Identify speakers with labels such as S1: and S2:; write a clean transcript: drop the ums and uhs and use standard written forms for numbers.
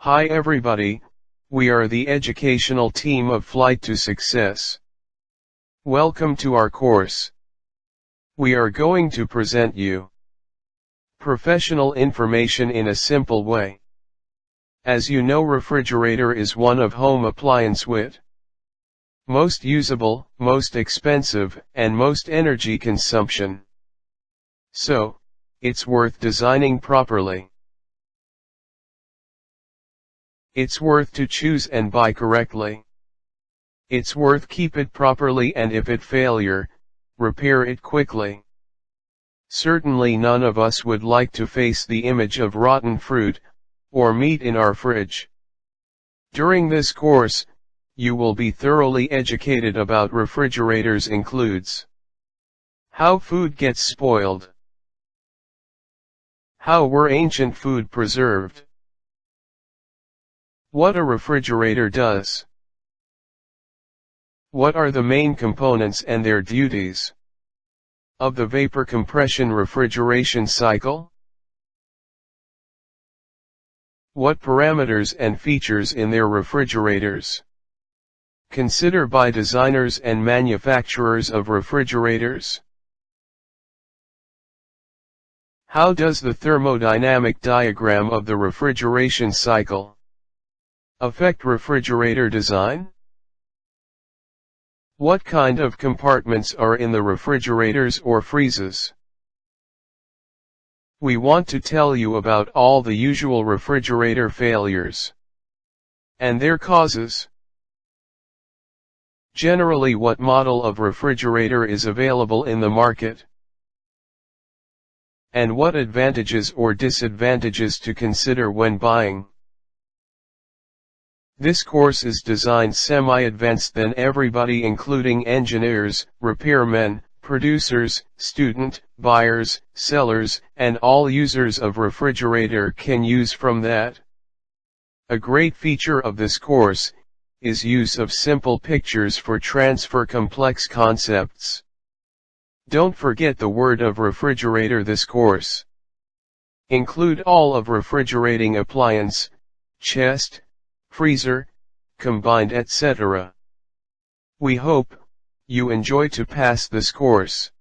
S1: Hi everybody, we are the educational team of Flight to Success. Welcome to our course. We are going to present you professional information in a simple way. As you know, refrigerator is one of home appliance with most usable, most expensive, and most energy consumption. So, it's worth designing properly. It's worth to choose and buy correctly. It's worth keep it properly, and if it failure, repair it quickly. Certainly none of us would like to face the image of rotten fruit, or meat in our fridge. During this course, you will be thoroughly educated about refrigerators includes how food gets spoiled, how were ancient food preserved, what a refrigerator does, what are the main components and their duties of the vapor compression refrigeration cycle, what parameters and features in their refrigerators consider by designers and manufacturers of refrigerators. How does the thermodynamic diagram of the refrigeration cycle affect refrigerator design? What kind of compartments are in the refrigerators or freezers? We want to tell you about all the usual refrigerator failures and their causes. Generally, what model of refrigerator is available in the market, and what advantages or disadvantages to consider when buying. This course is designed semi-advanced than everybody, including engineers, repairmen, producers, student, buyers, sellers, and all users of refrigerator can use from that. A great feature of this course is use of simple pictures for transfer complex concepts. Don't forget the word of refrigerator. This course include all of refrigerating appliance, chest, freezer, combined, etc. We hope you enjoy to pass this course.